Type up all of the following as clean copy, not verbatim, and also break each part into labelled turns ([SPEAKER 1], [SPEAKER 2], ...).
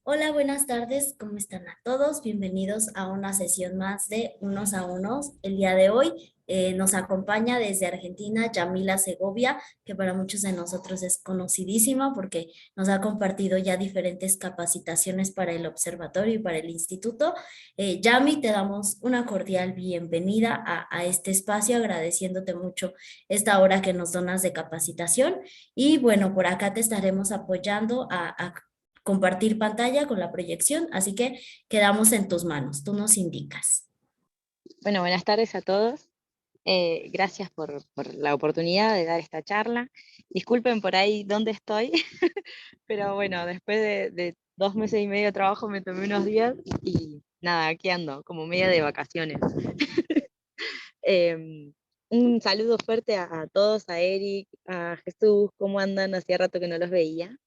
[SPEAKER 1] Hola, buenas tardes, ¿cómo están a todos? Bienvenidos a una sesión más de Unos a Unos. El día de hoy nos acompaña desde Argentina Yamila Segovia, que para muchos de nosotros es conocidísima porque nos ha compartido ya diferentes capacitaciones para el observatorio y para el instituto. Yami, te damos una cordial bienvenida a este espacio, agradeciéndote mucho esta hora que nos donas de capacitación. Y bueno, por acá te estaremos apoyando a compartir pantalla con la proyección, así que quedamos en tus manos, tú nos indicas.
[SPEAKER 2] Bueno, buenas tardes a todos. Gracias por la oportunidad de dar esta charla. Disculpen por ahí dónde estoy, pero bueno, después de 2 meses y medio de trabajo me tomé unos días y nada, aquí ando, como media de vacaciones. Em, un saludo fuerte a todos, a Eric, a Jesús, ¿cómo andan? Hacía rato que no los veía.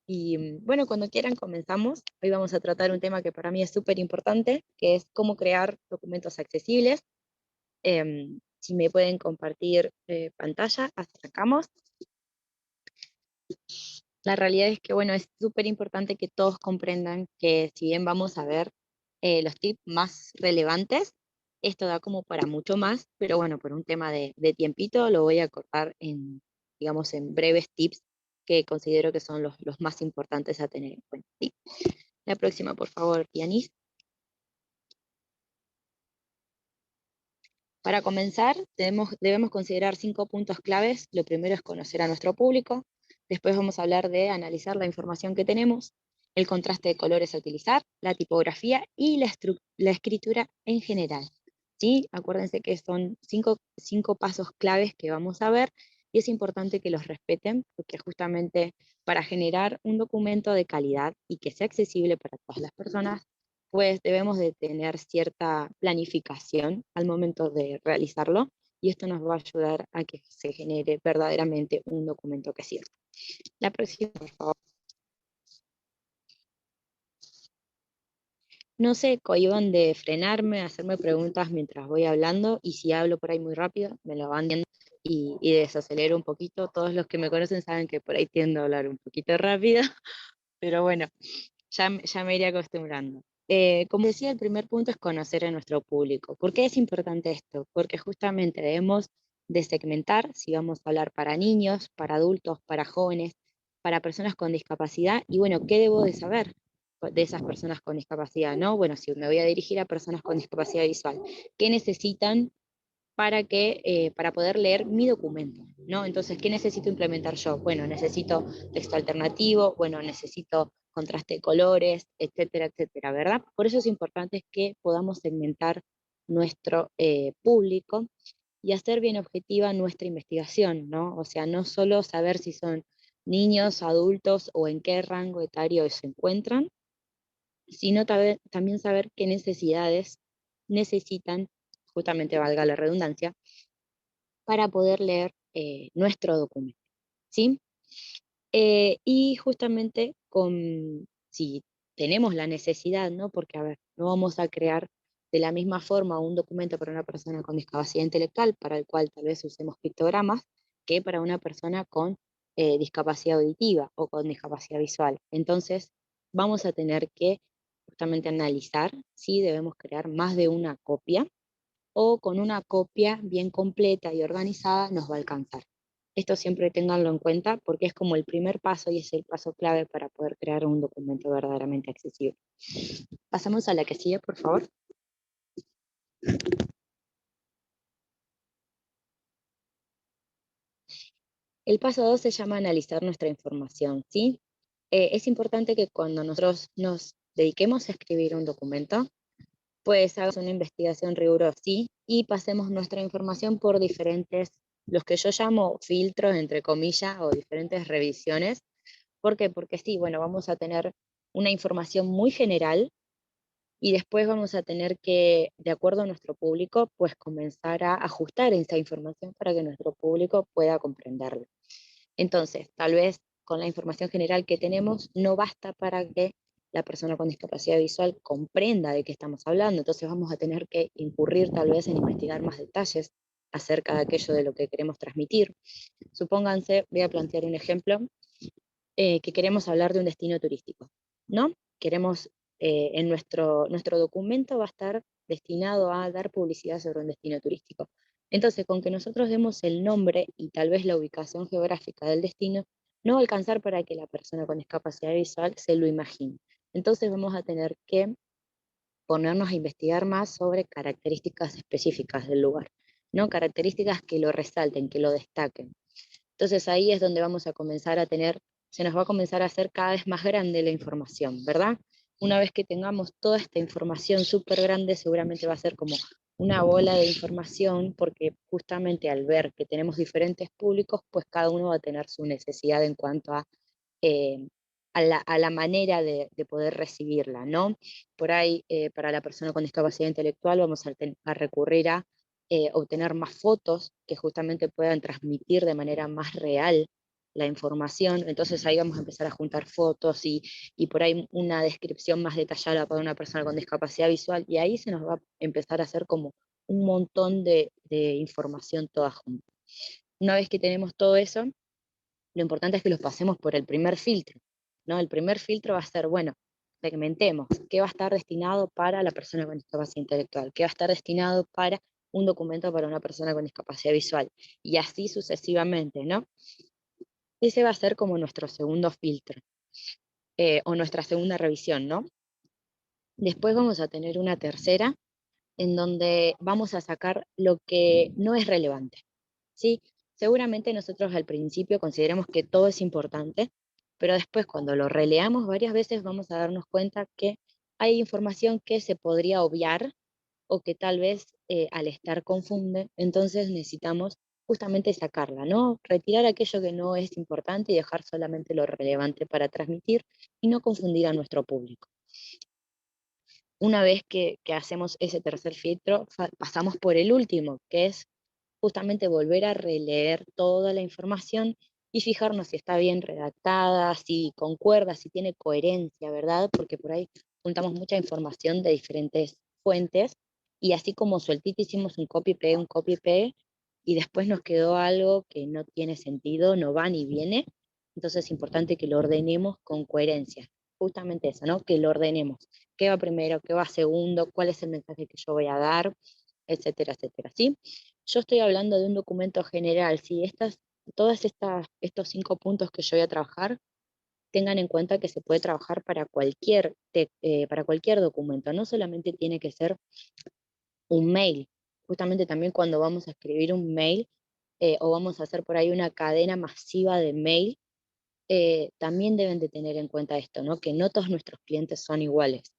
[SPEAKER 2] Y bueno, cuando quieran comenzamos. Hoy vamos a tratar un tema que para mí es súper importante, que es cómo crear documentos accesibles. Si me pueden compartir pantalla, arrancamos. La realidad es que, bueno, es súper importante que todos comprendan que si bien vamos a ver los tips más relevantes, esto da como para mucho más, pero bueno, por un tema de tiempito lo voy a cortar en, digamos, en breves tips que considero que son los más importantes a tener en cuenta. ¿Sí? La próxima, por favor, Yanis. Para comenzar, debemos considerar 5 puntos claves. Lo primero es conocer a nuestro público. Después vamos a hablar de analizar la información que tenemos, el contraste de colores a utilizar, la tipografía y la escritura en general. ¿Sí? Acuérdense que son cinco pasos claves que vamos a ver y es importante que los respeten porque justamente para generar un documento de calidad y que sea accesible para todas las personas, pues debemos de tener cierta planificación al momento de realizarlo y esto nos va a ayudar a que se genere verdaderamente un documento que sirva. La próxima, por favor. No se cohíban de frenarme, hacerme preguntas mientras voy hablando y si hablo por ahí muy rápido, me lo van diciendo y desacelero un poquito. Todos los que me conocen saben que por ahí tiendo a hablar un poquito rápido, pero bueno, ya me iré acostumbrando. Como decía, el primer punto es conocer a nuestro público. ¿Por qué es importante esto? Porque justamente debemos de segmentar si vamos a hablar para niños, para adultos, para jóvenes, para personas con discapacidad. Y bueno, ¿qué debo de saber de esas personas con discapacidad? ¿No? Bueno, si me voy a dirigir a personas con discapacidad visual, ¿qué necesitan para poder leer mi documento, ¿no? Entonces, ¿qué necesito implementar yo? Bueno, necesito texto alternativo, bueno, necesito contraste de colores, etcétera, etcétera, ¿verdad? Por eso es importante que podamos segmentar nuestro público y hacer bien objetiva nuestra investigación, ¿no? O sea, no solo saber si son niños, adultos o en qué rango etario se encuentran, sino también saber qué necesidades necesitan, justamente valga la redundancia, para poder leer nuestro documento, ¿sí? Y justamente si tenemos la necesidad, ¿no? Porque, a ver, no vamos a crear de la misma forma un documento para una persona con discapacidad intelectual, para el cual tal vez usemos pictogramas, que para una persona con discapacidad auditiva o con discapacidad visual. Entonces, vamos a tener que justamente analizar si debemos crear más de una copia o con una copia bien completa y organizada nos va a alcanzar. Esto siempre ténganlo en cuenta porque es como el primer paso y es el paso clave para poder crear un documento verdaderamente accesible. Pasamos a la que sigue, por favor. El paso 2 se llama analizar nuestra información, ¿sí? Es importante que cuando nosotros nos dediquemos a escribir un documento, pues hagamos una investigación rigurosa, ¿sí? Y pasemos nuestra información por diferentes, los que yo llamo filtros, entre comillas, o diferentes revisiones. ¿Por qué? Porque sí, bueno, vamos a tener una información muy general y después vamos a tener que, de acuerdo a nuestro público, pues comenzar a ajustar esa información para que nuestro público pueda comprenderla. Entonces, tal vez con la información general que tenemos no basta para que la persona con discapacidad visual comprenda de qué estamos hablando. Entonces vamos a tener que incurrir tal vez en investigar más detalles acerca de aquello de lo que queremos transmitir. Supónganse, voy a plantear un ejemplo, que queremos hablar de un destino turístico, ¿no? queremos, nuestro documento va a estar destinado a dar publicidad sobre un destino turístico. Entonces, con que nosotros demos el nombre y tal vez la ubicación geográfica del destino, no va a alcanzar para que la persona con discapacidad visual se lo imagine. Entonces vamos a tener que ponernos a investigar más sobre características específicas del lugar, ¿no? Características que lo resalten, que lo destaquen. Entonces ahí es donde vamos a comenzar a tener, se nos va a comenzar a hacer cada vez más grande la información, ¿verdad? Una vez que tengamos toda esta información súper grande, seguramente va a ser como una bola de información, porque justamente al ver que tenemos diferentes públicos, pues cada uno va a tener su necesidad en cuanto eh, a la manera de poder recibirla, ¿no? Por ahí, para la persona con discapacidad intelectual, vamos a recurrir a obtener más fotos que justamente puedan transmitir de manera más real la información. Entonces ahí vamos a empezar a juntar fotos y por ahí una descripción más detallada para una persona con discapacidad visual, y ahí se nos va a empezar a hacer como un montón de información toda junta. Una vez que tenemos todo eso, lo importante es que los pasemos por el primer filtro, ¿no? El primer filtro va a ser, bueno, segmentemos qué va a estar destinado para la persona con discapacidad intelectual, qué va a estar destinado para un documento para una persona con discapacidad visual, y así sucesivamente, ¿no? Ese va a ser como nuestro segundo filtro, o nuestra segunda revisión, ¿no? Después vamos a tener una tercera, en donde vamos a sacar lo que no es relevante, ¿sí? Seguramente nosotros al principio consideramos que todo es importante, pero después cuando lo releamos varias veces vamos a darnos cuenta que hay información que se podría obviar o que tal vez al estar confunde, entonces necesitamos justamente sacarla, ¿no? Retirar aquello que no es importante y dejar solamente lo relevante para transmitir y no confundir a nuestro público. Una vez que hacemos ese tercer filtro, pasamos por el último, que es justamente volver a releer toda la información y fijarnos si está bien redactada, si concuerda, si tiene coherencia, ¿verdad? Porque por ahí juntamos mucha información de diferentes fuentes y así como sueltito hicimos un copy-paste, y después nos quedó algo que no tiene sentido, no va ni viene. Entonces es importante que lo ordenemos con coherencia. Justamente eso, ¿no? Que lo ordenemos. ¿Qué va primero? ¿Qué va segundo? ¿Cuál es el mensaje que yo voy a dar? Etcétera, etcétera, ¿sí? Yo estoy hablando de un documento general. Si estos 5 puntos que yo voy a trabajar, tengan en cuenta que se puede trabajar para cualquier documento, no solamente tiene que ser un mail. Justamente también cuando vamos a escribir un mail, o vamos a hacer por ahí una cadena masiva de mail, también deben de tener en cuenta esto, ¿no? Que no todos nuestros clientes son iguales.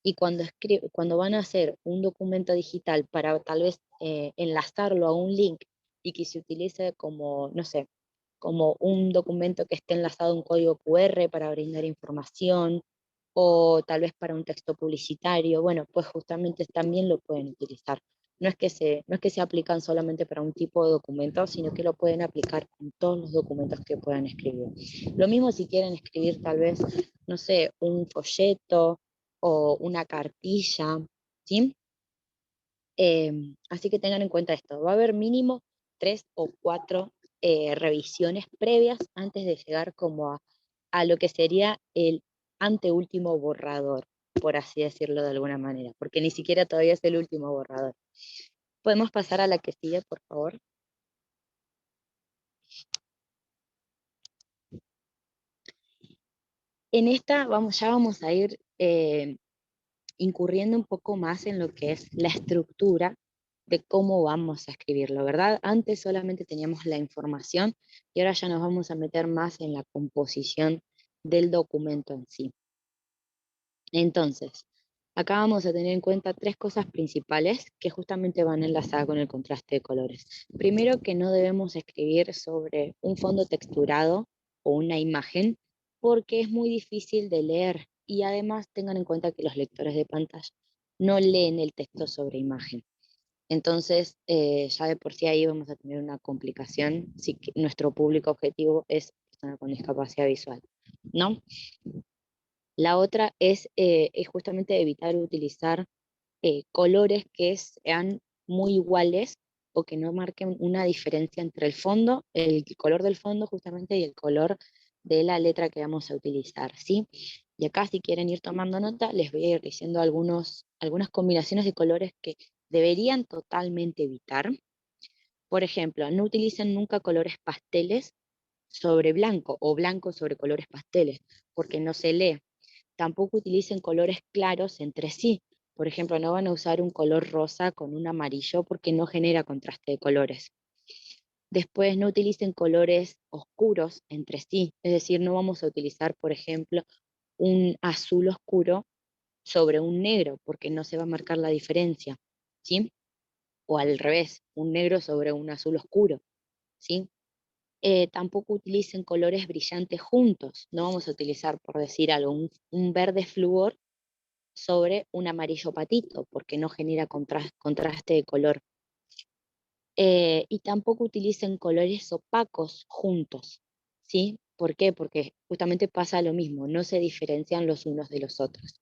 [SPEAKER 2] Y cuando van a hacer un documento digital para tal vez enlazarlo a un link y que se utilice como, no sé, como un documento que esté enlazado a un código QR para brindar información, o tal vez para un texto publicitario, bueno, pues justamente también lo pueden utilizar. No es que se aplican solamente para un tipo de documento, sino que lo pueden aplicar en todos los documentos que puedan escribir. Lo mismo si quieren escribir tal vez, no sé, un folleto o una cartilla, ¿sí? Así que tengan en cuenta esto, va a haber mínimo 3 o 4 revisiones previas antes de llegar como a lo que sería el anteúltimo borrador, por así decirlo de alguna manera, porque ni siquiera todavía es el último borrador. ¿Podemos pasar a la que sigue, por favor? En esta ya vamos a ir incurriendo un poco más en lo que es la estructura de cómo vamos a escribirlo, ¿verdad? Antes solamente teníamos la información y ahora ya nos vamos a meter más en la composición del documento en sí. Entonces, acá vamos a tener en cuenta 3 cosas principales que justamente van enlazadas con el contraste de colores. Primero, que no debemos escribir sobre un fondo texturado o una imagen porque es muy difícil de leer, y además tengan en cuenta que los lectores de pantalla no leen el texto sobre imagen. Entonces, ya de por sí ahí vamos a tener una complicación si nuestro público objetivo es persona con discapacidad visual, ¿no? La otra es justamente evitar utilizar colores que sean muy iguales o que no marquen una diferencia entre el fondo, el color del fondo justamente, y el color de la letra que vamos a utilizar, ¿sí? Y acá, si quieren ir tomando nota, les voy a ir diciendo algunas combinaciones de colores que deberían totalmente evitar. Por ejemplo, no utilicen nunca colores pasteles sobre blanco o blanco sobre colores pasteles, porque no se lee. Tampoco utilicen colores claros entre sí. Por ejemplo, no van a usar un color rosa con un amarillo porque no genera contraste de colores. Después, no utilicen colores oscuros entre sí, es decir, no vamos a utilizar, por ejemplo, un azul oscuro sobre un negro, porque no se va a marcar la diferencia, ¿sí? O al revés, un negro sobre un azul oscuro, ¿sí? Tampoco utilicen colores brillantes juntos, no vamos a utilizar, por decir algo, un verde flúor sobre un amarillo patito, porque no genera contraste de color. Y tampoco utilicen colores opacos juntos, ¿sí? ¿Por qué? Porque justamente pasa lo mismo, no se diferencian los unos de los otros.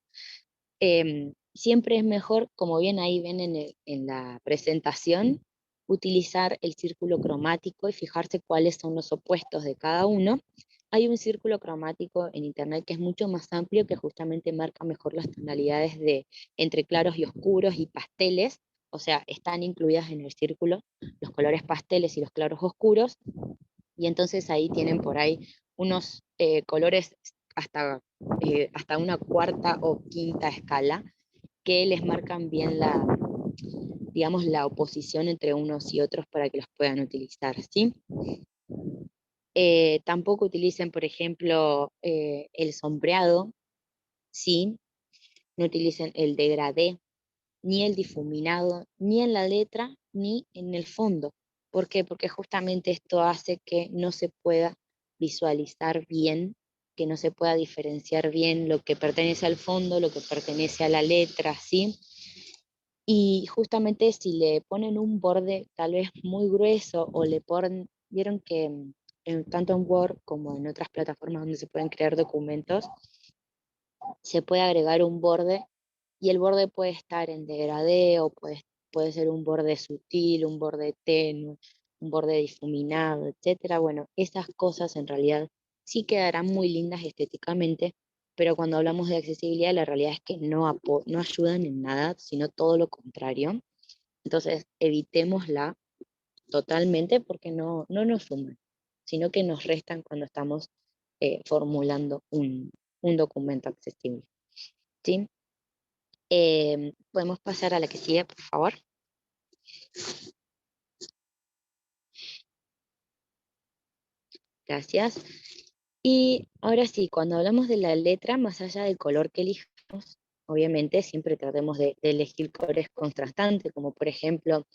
[SPEAKER 2] Siempre es mejor, como bien ahí ven en la presentación, utilizar el círculo cromático y fijarse cuáles son los opuestos de cada uno. Hay un círculo cromático en internet que es mucho más amplio, que justamente marca mejor las tonalidades de entre claros y oscuros y pasteles, o sea, están incluidas en el círculo los colores pasteles y los claros oscuros, y entonces ahí tienen por ahí unos colores hasta una cuarta o quinta escala que les marcan bien digamos, la oposición entre unos y otros para que los puedan utilizar, ¿sí? Tampoco utilicen, por ejemplo, el sombreado, ¿sí? No utilicen el degradé, ni el difuminado, ni en la letra, ni en el fondo. ¿Por qué? Porque justamente esto hace que no se pueda visualizar bien, que no se pueda diferenciar bien lo que pertenece al fondo, lo que pertenece a la letra, ¿sí? Y justamente si le ponen un borde tal vez muy grueso o le ponen, vieron que tanto en Word como en otras plataformas donde se pueden crear documentos, se puede agregar un borde y el borde puede estar en degradé o puede ser un borde sutil, un borde tenue, un borde difuminado, etcétera. Bueno, esas cosas en realidad sí quedarán muy lindas estéticamente, pero cuando hablamos de accesibilidad, la realidad es que no ayudan en nada, sino todo lo contrario. Entonces, evitémosla totalmente porque no nos suman, sino que nos restan cuando estamos formulando un documento accesible. ¿Sí? Podemos pasar a la que sigue, por favor. Gracias. Y ahora sí, cuando hablamos de la letra, más allá del color que elijamos, obviamente siempre tratemos de elegir colores contrastantes, como por ejemplo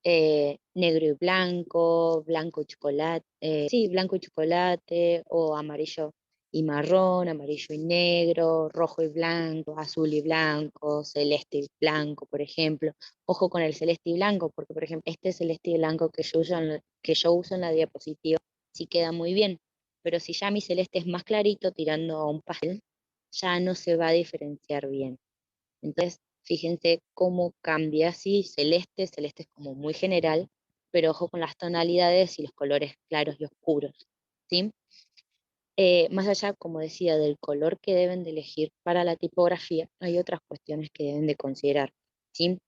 [SPEAKER 2] negro y blanco, blanco y chocolate, sí, blanco y chocolate, o amarillo y marrón, amarillo y negro, rojo y blanco, azul y blanco, celeste y blanco, por ejemplo. Ojo con el celeste y blanco, porque por ejemplo, este celeste y blanco que yo uso en la diapositiva sí queda muy bien, pero si ya mi celeste es más clarito, tirando a un pastel, ya no se va a diferenciar bien. Entonces, fíjense cómo cambia, sí, celeste, celeste es como muy general, pero ojo con las tonalidades y los colores claros y oscuros, ¿sí? Más allá, como decía, del color que deben de elegir para la tipografía, hay otras cuestiones que deben de considerar, ¿sí?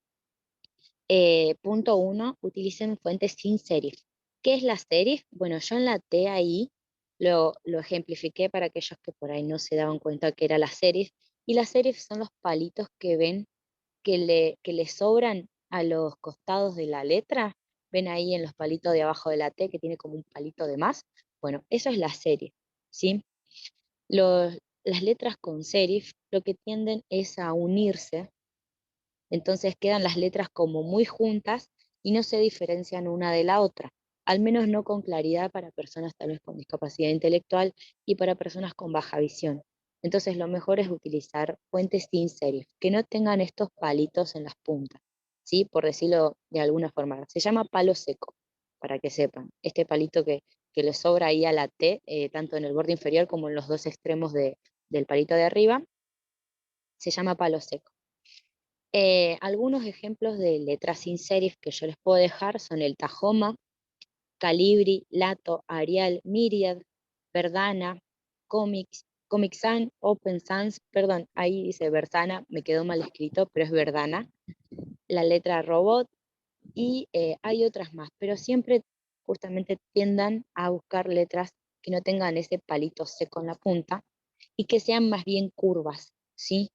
[SPEAKER 2] Punto uno, utilicen fuentes sin serif. ¿Qué es la serif? Bueno, yo en la TAI lo ejemplifiqué para aquellos que por ahí no se daban cuenta que era la serif, y las serif son los palitos que ven que le sobran a los costados de la letra. Ven ahí en los palitos de abajo de la T que tiene como un palito de más. Bueno, eso es la serif, ¿sí? Las letras con serif lo que tienden es a unirse, entonces quedan las letras como muy juntas y no se diferencian una de la otra, al menos no con claridad para personas tal vez con discapacidad intelectual y para personas con baja visión. Entonces lo mejor es utilizar fuentes sin serif, que no tengan estos palitos en las puntas, ¿sí? Por decirlo de alguna forma. Se llama palo seco, para que sepan. Este palito que le sobra ahí a la T, tanto en el borde inferior como en los dos extremos del palito de arriba, se llama palo seco. Algunos ejemplos de letras sin serif que yo les puedo dejar son el Tahoma, Calibri, Lato, Arial, Myriad, Verdana, Comics, Comic Sans, Open Sans, perdón, ahí dice Versana, me quedó mal escrito, pero es Verdana, la letra robot, y hay otras más, pero siempre justamente tiendan a buscar letras que no tengan ese palito seco en la punta y que sean más bien curvas, ¿sí?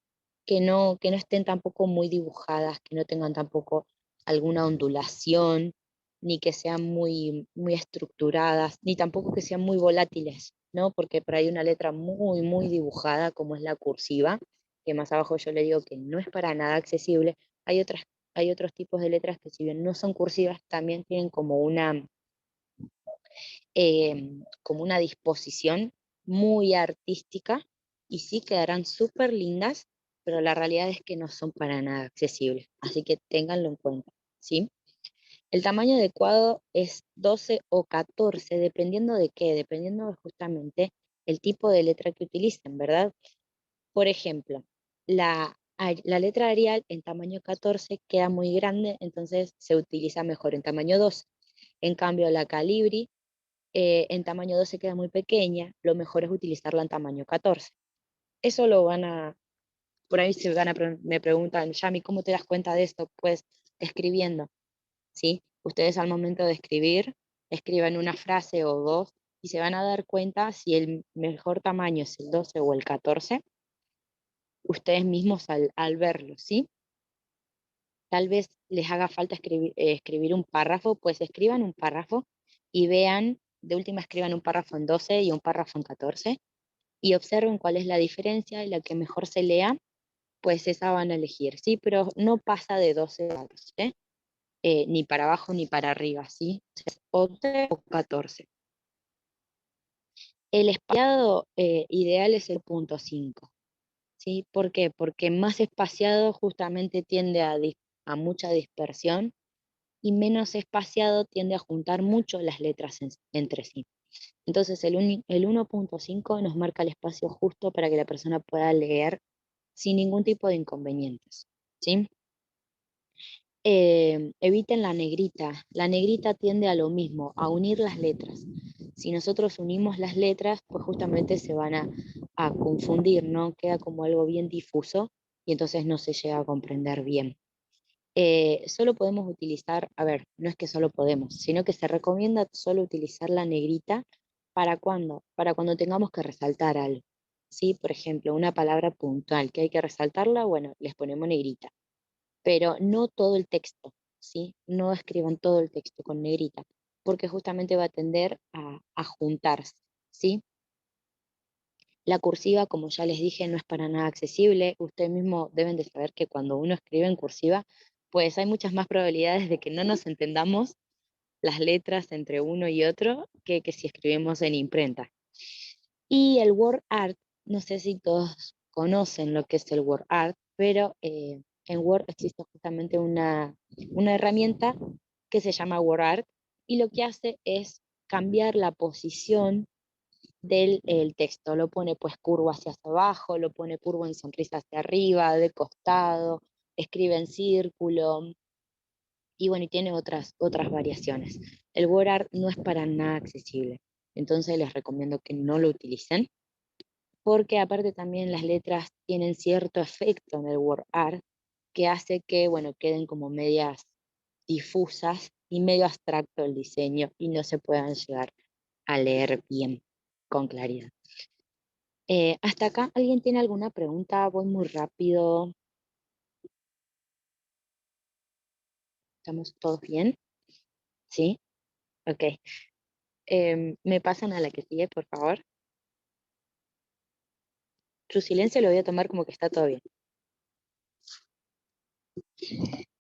[SPEAKER 2] Que no estén tampoco muy dibujadas, que no tengan tampoco alguna ondulación, ni que sean muy estructuradas, ni tampoco que sean muy volátiles, ¿no? Porque por ahí una letra muy dibujada, como es la cursiva, que más abajo yo le digo que no es para nada accesible, hay hay otros tipos de letras que si bien no son cursivas, también tienen como una disposición muy artística y sí quedarán súper lindas, pero la realidad es que no son para nada accesibles, así que ténganlo en cuenta, ¿sí? El tamaño adecuado es 12 o 14, dependiendo de qué, dependiendo de justamente el tipo de letra que utilicen, ¿verdad? Por ejemplo, la letra Arial en tamaño 14 queda muy grande, entonces se utiliza mejor en tamaño 12. En cambio, la Calibri en tamaño 12 queda muy pequeña, lo mejor es utilizarla en tamaño 14. Eso lo van a, por ahí se van a, me preguntan, Yami, ¿cómo te das cuenta de esto? Pues escribiendo, ¿sí? Ustedes al momento de escribir, escriban una frase o dos y se van a dar cuenta si el mejor tamaño es el 12 o el 14 ustedes mismos al verlo, ¿sí? Tal vez les haga falta escribir un párrafo, pues escriban un párrafo y vean, de última escriban un párrafo en 12 y un párrafo en 14 y observen cuál es la diferencia y la que mejor se lea, pues esa van a elegir, ¿sí? Pero no pasa de 12 a 12, ni para abajo ni para arriba, ¿sí? O 12 o 14. El espaciado ideal es el punto 5. ¿Sí? ¿Por qué? Porque más espaciado justamente tiende a mucha dispersión y menos espaciado tiende a juntar mucho las letras entre sí. Entonces el 1.5 nos marca el espacio justo para que la persona pueda leer sin ningún tipo de inconvenientes, ¿sí? Eviten la negrita. La negrita tiende a lo mismo, a unir las letras. Si nosotros unimos las letras, pues justamente se van a confundir, ¿no? Queda como algo bien difuso y entonces no se llega a comprender bien. Solo podemos utilizar, a ver, no es que solo podemos, sino que se recomienda solo utilizar la negrita ¿para cuándo? Para cuando tengamos que resaltar algo. ¿Sí? Por ejemplo, una palabra puntual que hay que resaltarla, bueno, les ponemos negrita, pero no todo el texto, ¿sí? No escriban todo el texto con negrita, porque justamente va a tender a juntarse, ¿sí? La cursiva, como ya les dije, no es para nada accesible. Ustedes mismos deben de saber que cuando uno escribe en cursiva, pues hay muchas más probabilidades de que no nos entendamos las letras entre uno y otro que si escribimos en imprenta. Y el word art, no sé si todos conocen lo que es el word art, pero en Word existe justamente una herramienta que se llama word art y lo que hace es cambiar la posición del el texto. Lo pone pues curvo hacia abajo, lo pone curvo en sonrisa hacia arriba, de costado, escribe en círculo y bueno, y tiene otras variaciones. El word art no es para nada accesible, entonces les recomiendo que no lo utilicen porque aparte también las letras tienen cierto efecto en el word art que hace que, bueno, queden como medias difusas y medio abstracto el diseño y no se puedan llegar a leer bien, con claridad. Hasta acá, ¿alguien tiene alguna pregunta? Voy muy rápido. ¿Estamos todos bien? ¿Sí? Ok. ¿Me pasan a la que sigue, por favor? Su silencio lo voy a tomar como que está todo bien.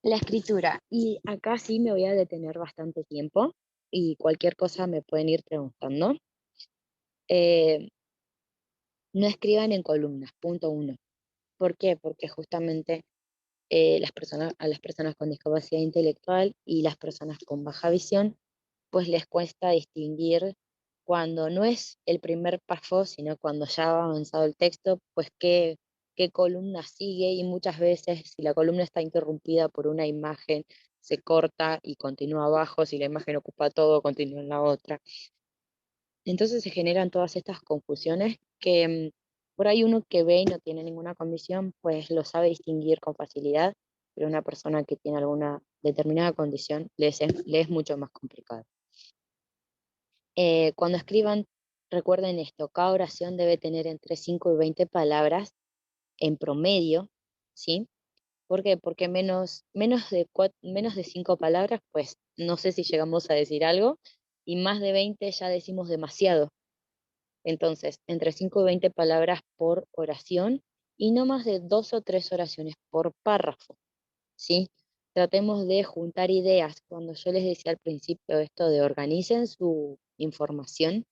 [SPEAKER 2] La escritura. Y acá sí me voy a detener bastante tiempo y cualquier cosa me pueden ir preguntando. Eh, no escriban en columnas, punto uno. ¿Por qué? Porque justamente a las personas con discapacidad intelectual y las personas con baja visión, pues les cuesta distinguir cuando no es el primer párrafo, sino cuando ya ha avanzado el texto, pues qué columna sigue y muchas veces si la columna está interrumpida por una imagen, se corta y continúa abajo, si la imagen ocupa todo, continúa en la otra. Entonces se generan todas estas confusiones que Por ahí uno que ve y no tiene ninguna condición, pues lo sabe distinguir con facilidad, pero una persona que tiene alguna determinada condición le es mucho más complicado. Cuando escriban, recuerden esto, cada oración debe tener entre 5 y 20 palabras en promedio, ¿sí? ¿Por qué? Porque menos de 5 palabras, pues no sé si llegamos a decir algo, y más de 20 ya decimos demasiado. Entonces, entre 5 y 20 palabras por oración y no más de 2 o 3 oraciones por párrafo, ¿sí? Tratemos de juntar ideas. Cuando yo les decía al principio esto de organicen su información,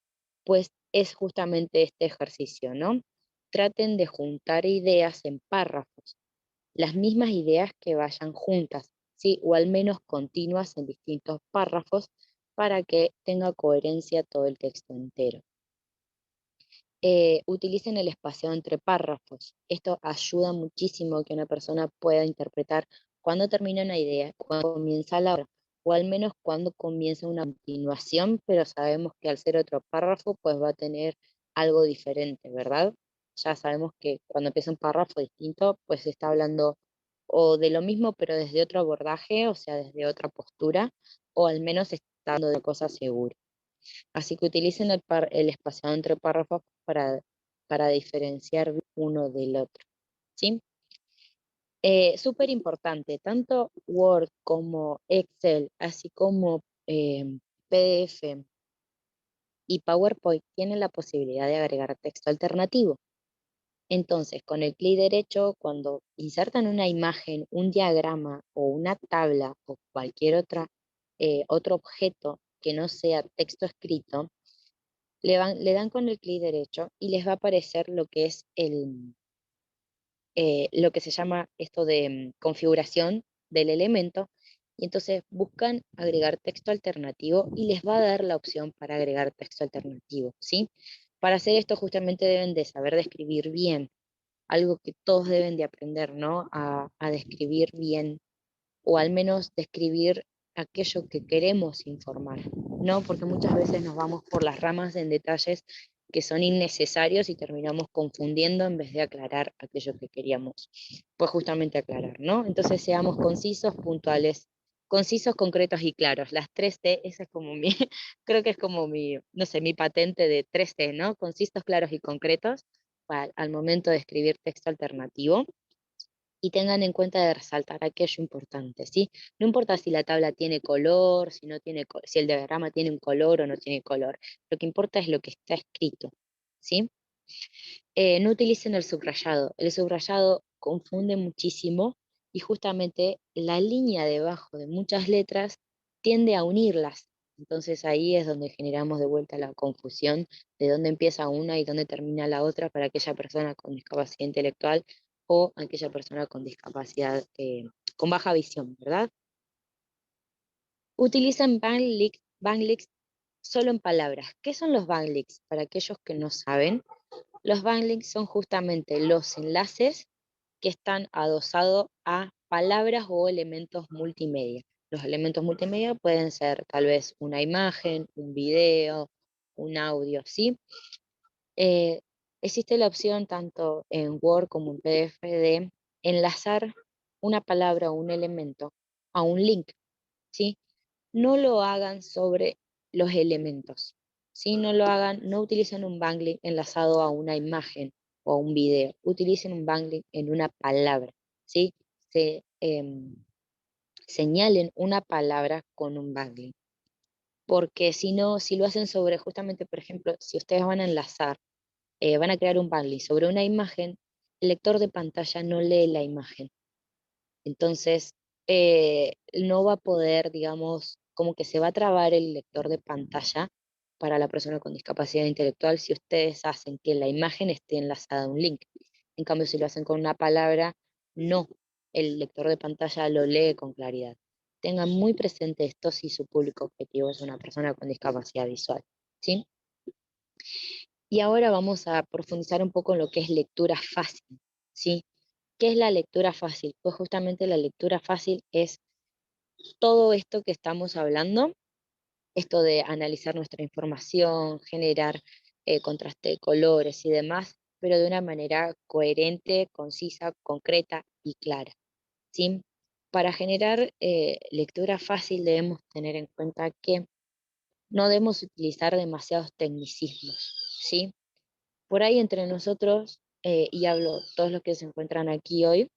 [SPEAKER 2] pues es justamente este ejercicio, ¿no? Traten de juntar ideas en párrafos, las mismas ideas que vayan juntas, ¿sí? O al menos continuas en distintos párrafos para que tenga coherencia todo el texto entero. Utilicen el espacio entre párrafos. Esto ayuda muchísimo a que una persona pueda interpretar cuándo termina una idea, cuándo comienza la obra, o al menos cuándo comienza una continuación, pero sabemos que al ser otro párrafo, pues va a tener algo diferente, ¿verdad? Ya sabemos que cuando empieza un párrafo distinto, pues se está hablando o de lo mismo, pero desde otro abordaje, o sea, desde otra postura, o al menos está hablando de cosas seguras. Así que utilicen el espaciado entre párrafos para diferenciar uno del otro, ¿sí? Súper importante, tanto Word como Excel, así como PDF y PowerPoint tienen la posibilidad de agregar texto alternativo. Entonces, con el clic derecho, cuando insertan una imagen, un diagrama o una tabla o cualquier otro objeto que no sea texto escrito, le dan con el clic derecho y les va a aparecer lo que es lo que se llama esto de configuración del elemento, y entonces buscan agregar texto alternativo y les va a dar la opción para agregar texto alternativo, ¿sí? Para hacer esto justamente deben de saber describir bien, algo que todos deben de aprender, ¿no? A describir bien, o al menos describir aquello que queremos informar, ¿no? Porque muchas veces nos vamos por las ramas en detalles que son innecesarios y terminamos confundiendo en vez de aclarar aquello que queríamos, pues justamente aclarar, ¿no? Entonces seamos concisos, puntuales, concisos, concretos y claros. Las 3T, esa es como mi, creo que es como mi, no sé, mi patente de 3T, ¿no? Concisos, claros y concretos al momento de escribir texto alternativo, y tengan en cuenta de resaltar aquello importante, ¿sí? No importa si la tabla tiene color, si no tiene, si el diagrama tiene un color o no tiene color. Lo que importa es lo que está escrito, ¿sí? No utilicen el subrayado. El subrayado confunde muchísimo y justamente la línea debajo de muchas letras tiende a unirlas. Entonces ahí es donde generamos de vuelta la confusión de dónde empieza una y dónde termina la otra para aquella persona con discapacidad intelectual o aquella persona con discapacidad, con baja visión, ¿verdad? Utilizan backlinks solo en palabras. ¿Qué son los backlinks? Para aquellos que no saben, los backlinks son justamente los enlaces que están adosados a palabras o elementos multimedia. Los elementos multimedia pueden ser tal vez una imagen, un video, un audio, ¿sí? Eh, Existe la opción tanto en Word como en PDF de enlazar una palabra o un elemento a un link, ¿sí? No lo hagan sobre los elementos, ¿sí? No lo hagan, no utilicen un backlink enlazado a una imagen o a un video, utilicen un backlink en una palabra, ¿sí? Señalen una palabra con un backlink, porque si no, si lo hacen sobre justamente, por ejemplo, si ustedes van a enlazar, van a crear un backlink sobre una imagen, el lector de pantalla no lee la imagen. Entonces, no va a poder, digamos, como que se va a trabar el lector de pantalla para la persona con discapacidad intelectual si ustedes hacen que la imagen esté enlazada a un link. En cambio, si lo hacen con una palabra, no, el lector de pantalla lo lee con claridad. Tengan muy presente esto si su público objetivo es una persona con discapacidad visual, ¿sí? Y ahora vamos a profundizar un poco en lo que es lectura fácil, ¿sí? ¿Qué es la lectura fácil? Pues justamente la lectura fácil es todo esto que estamos hablando, esto de analizar nuestra información, generar contraste de colores y demás, pero de una manera coherente, concisa, concreta y clara, ¿sí? Para generar lectura fácil debemos tener en cuenta que no debemos utilizar demasiados tecnicismos, ¿sí? Por ahí entre nosotros, y hablo todos los que se encuentran aquí hoy,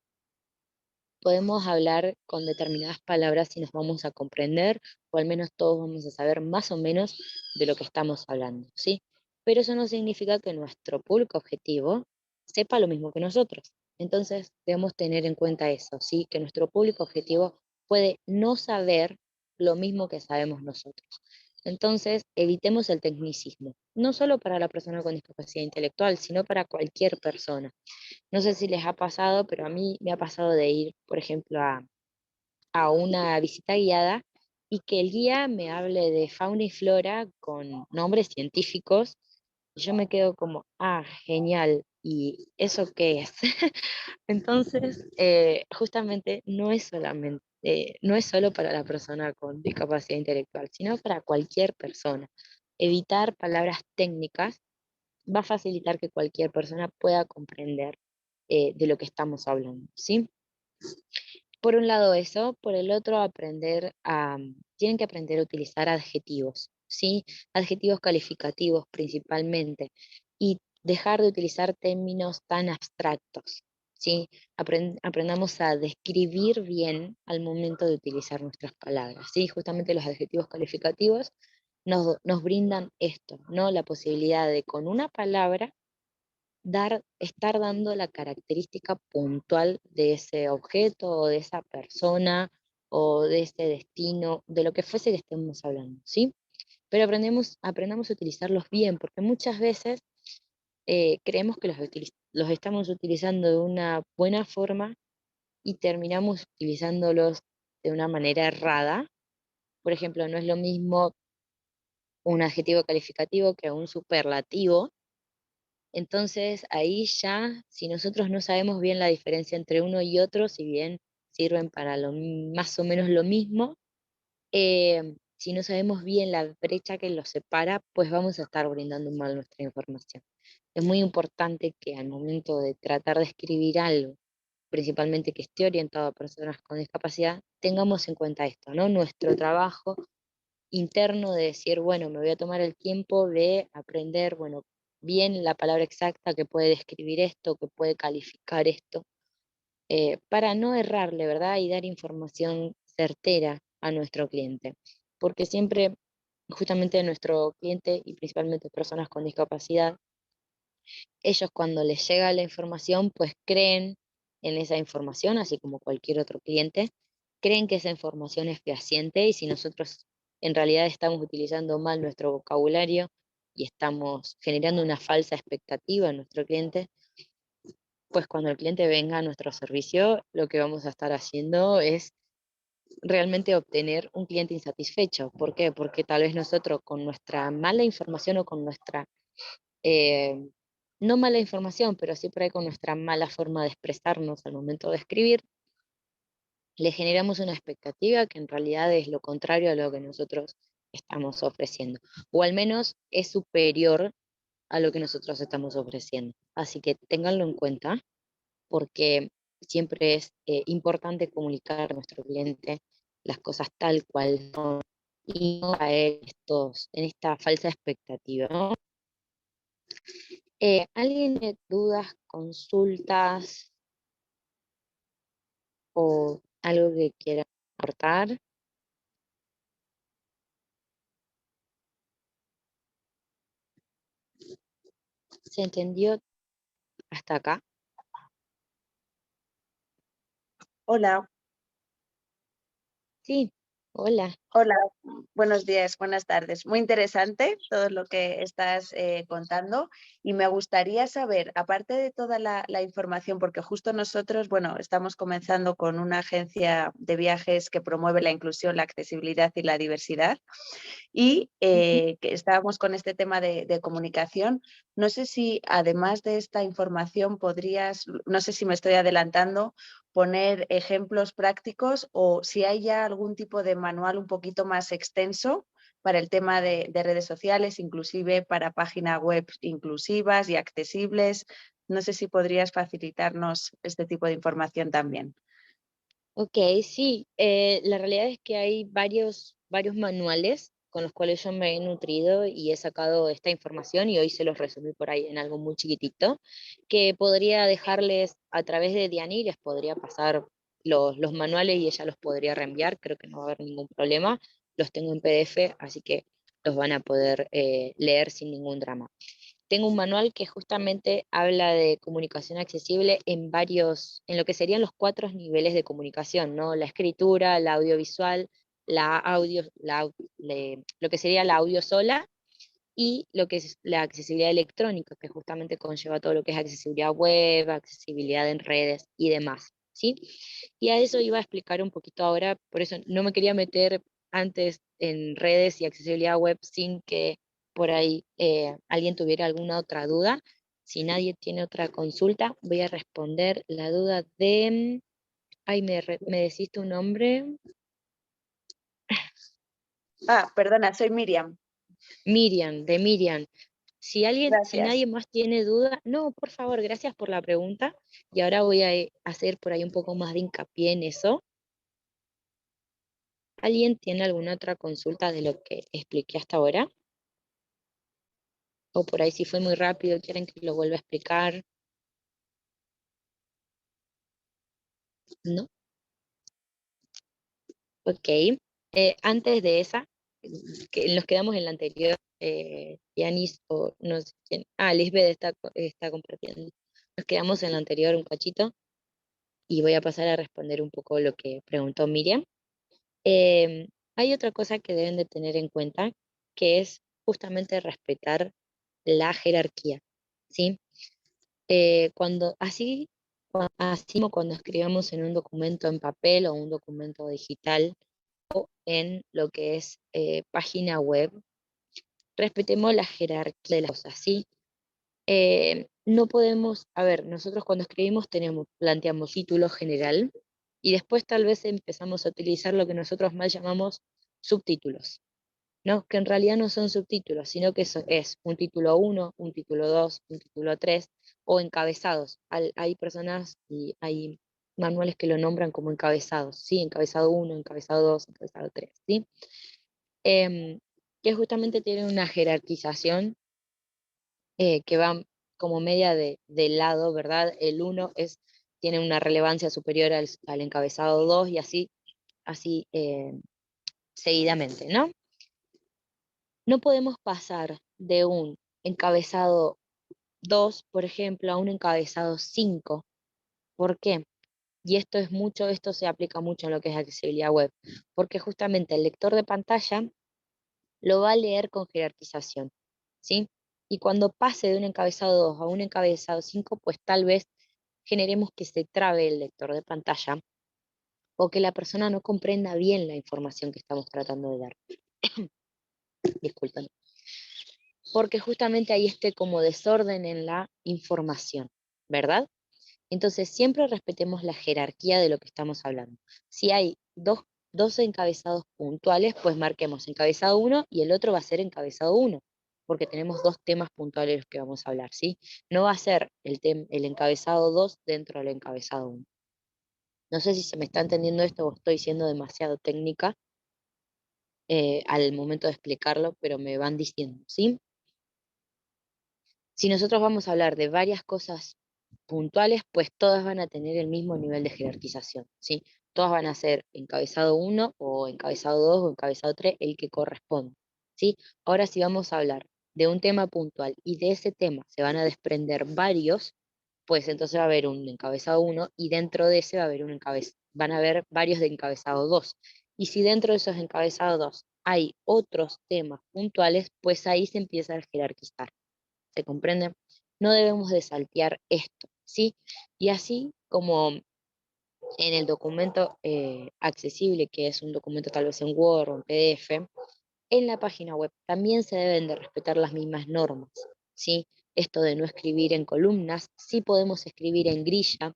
[SPEAKER 2] podemos hablar con determinadas palabras y nos vamos a comprender, o al menos todos vamos a saber más o menos de lo que estamos hablando, ¿sí? Pero eso no significa que nuestro público objetivo sepa lo mismo que nosotros. Entonces, debemos tener en cuenta eso, ¿sí? Que nuestro público objetivo puede no saber lo mismo que sabemos nosotros. Entonces, evitemos el tecnicismo, no solo para la persona con discapacidad intelectual, sino para cualquier persona. No sé si les ha pasado, pero a mí me ha pasado de ir, por ejemplo, a una visita guiada y que el guía me hable de fauna y flora con nombres científicos. Y yo me quedo como, ah, genial, ¿y eso qué es? Entonces, justamente no es solo para la persona con discapacidad intelectual, sino para cualquier persona. Evitar palabras técnicas va a facilitar que cualquier persona pueda comprender de lo que estamos hablando, ¿sí? Por un lado eso, por el otro tienen que aprender a utilizar adjetivos, ¿sí? Adjetivos calificativos principalmente, y dejar de utilizar términos tan abstractos, ¿sí? Aprendamos a describir bien al momento de utilizar nuestras palabras, ¿sí? Justamente los adjetivos calificativos nos brindan esto, ¿no? La posibilidad de con una palabra estar dando la característica puntual de ese objeto o de esa persona o de ese destino, de lo que fuese que estemos hablando, ¿sí? Pero aprendamos a utilizarlos bien, porque muchas veces creemos que los estamos utilizando de una buena forma y terminamos utilizándolos de una manera errada. Por ejemplo, no es lo mismo un adjetivo calificativo que un superlativo. Entonces, ahí ya, si nosotros no sabemos bien la diferencia entre uno y otro, si bien sirven para más o menos lo mismo, si no sabemos bien la brecha que los separa, pues vamos a estar brindando mal nuestra información. Es muy importante que al momento de tratar de escribir algo, principalmente que esté orientado a personas con discapacidad, tengamos en cuenta esto, ¿no? Nuestro trabajo interno de decir, bueno, me voy a tomar el tiempo de aprender, bueno, bien la palabra exacta que puede describir esto, que puede calificar esto, para no errarle, ¿verdad? Y dar información certera a nuestro cliente. Porque siempre, justamente nuestro cliente y principalmente personas con discapacidad, ellos cuando les llega la información, pues creen en esa información, así como cualquier otro cliente, creen que esa información es fehaciente y si nosotros en realidad estamos utilizando mal nuestro vocabulario y estamos generando una falsa expectativa en nuestro cliente, pues cuando el cliente venga a nuestro servicio, lo que vamos a estar haciendo es realmente obtener un cliente insatisfecho. ¿Por qué? Porque tal vez nosotros con nuestra mala información o con nuestra eh, no mala información, pero sí por ahí con nuestra mala forma de expresarnos al momento de escribir, le generamos una expectativa que en realidad es lo contrario a lo que nosotros estamos ofreciendo, o al menos es superior a lo que nosotros estamos ofreciendo. Así que ténganlo en cuenta porque siempre es importante comunicar a nuestro cliente las cosas tal cual son y no caer en esta falsa expectativa, ¿no? ¿Alguien tiene dudas, consultas o algo que quiera aportar? ¿Se entendió hasta acá?
[SPEAKER 3] Hola,
[SPEAKER 2] Sí, hola.
[SPEAKER 3] hola, buenos días, buenas tardes. Muy interesante todo lo que estás contando y me gustaría saber, aparte de toda la información, porque justo nosotros, bueno, estamos comenzando con una agencia de viajes que promueve la inclusión, la accesibilidad y la diversidad. Y
[SPEAKER 2] Ujú.
[SPEAKER 3] que estábamos con este tema de comunicación. No sé si además de esta información podrías, no sé si me estoy adelantando, poner ejemplos prácticos o si hay ya algún tipo de manual un poquito más extenso para el tema de redes sociales, inclusive para páginas web inclusivas y accesibles. No sé si podrías facilitarnos este tipo de información también.
[SPEAKER 2] Ok, sí, la realidad es que hay varios manuales con los cuales yo me he nutrido y he sacado esta información y hoy se los resumí por ahí en algo muy chiquitito, que podría dejarles a través de Diani, les podría pasar los manuales y ella los podría reenviar, creo que no va a haber ningún problema, los tengo en PDF, así que los van a poder leer sin ningún drama. Tengo un manual que justamente habla de comunicación accesible en lo que serían los 4 niveles de comunicación, ¿no? La escritura, la audiovisual, lo que sería la audio sola y lo que es la accesibilidad electrónica, que justamente conlleva todo lo que es accesibilidad web, accesibilidad en redes y demás, ¿sí? Y a eso iba a explicar un poquito ahora, por eso no me quería meter antes en redes y accesibilidad web sin que por ahí alguien tuviera alguna otra duda. Si nadie tiene otra consulta, voy a responder la duda de... Ay, me decís tu nombre.
[SPEAKER 3] Ah, perdona, soy Miriam.
[SPEAKER 2] Miriam, de Miriam. Si
[SPEAKER 3] Gracias.
[SPEAKER 2] nadie más tiene duda, no, por favor, gracias por la pregunta. Y ahora voy a hacer por ahí un poco más de hincapié en eso. ¿Alguien tiene alguna otra consulta de lo que expliqué hasta ahora? O por ahí si fue muy rápido, quieren que lo vuelva a explicar. ¿No? Ok. Antes de esa, que nos quedamos en la anterior, Yanis, o no sé quién. Ah, Lisbeth está compartiendo. Nos quedamos en la anterior un cachito y voy a pasar a responder un poco lo que preguntó Miriam. Hay otra cosa que deben de tener en cuenta, que es justamente respetar la jerarquía, ¿sí? Así como cuando escribamos en un documento en papel o un documento digital o en lo que es página web, respetemos la jerarquía de las cosas, ¿sí? No podemos, a ver, nosotros cuando escribimos planteamos título general y después tal vez empezamos a utilizar lo que nosotros mal llamamos subtítulos, ¿no? Que en realidad no son subtítulos, sino que eso es un título 1, un título 2, un título 3 o encabezados. Hay personas y hay manuales que lo nombran como encabezados, ¿sí? Encabezado 1, encabezado 2, encabezado 3, ¿sí? Em, que justamente tienen una jerarquización que va como media del lado, ¿verdad? El 1 tiene una relevancia superior al encabezado 2 y así seguidamente, ¿no? No podemos pasar de un encabezado 2, por ejemplo, a un encabezado 5. ¿Por qué? Y esto se aplica mucho en lo que es accesibilidad web, porque justamente el lector de pantalla lo va a leer con jerarquización, ¿sí? Y cuando pase de un encabezado 2 a un encabezado 5, pues tal vez generemos que se trabe el lector de pantalla o que la persona no comprenda bien la información que estamos tratando de dar. Disculpen. Porque justamente hay como desorden en la información, ¿verdad? Entonces siempre respetemos la jerarquía de lo que estamos hablando. Si hay dos encabezados puntuales, pues marquemos encabezado 1 y el otro va a ser encabezado 1, porque tenemos 2 temas puntuales de los que vamos a hablar, ¿sí? No va a ser el encabezado 2 dentro del encabezado 1. No sé si se me está entendiendo esto o estoy siendo demasiado técnica al momento de explicarlo, pero me van diciendo, ¿sí? Si nosotros vamos a hablar de varias cosas puntuales, pues todas van a tener el mismo nivel de jerarquización, ¿sí? Todas van a ser encabezado 1 o encabezado 2 o encabezado 3, el que corresponde, ¿sí? Ahora si vamos a hablar de un tema puntual y de ese tema se van a desprender varios, pues entonces va a haber un encabezado 1 y dentro de ese van a haber varios de encabezado 2. Y si dentro de esos encabezados 2 hay otros temas puntuales, pues ahí se empieza a jerarquizar. ¿Se comprende? No debemos de saltear esto, ¿sí? Y así como en el documento accesible, que es un documento tal vez en Word o en PDF, en la página web también se deben de respetar las mismas normas, ¿sí? Esto de no escribir en columnas, sí podemos escribir en grilla.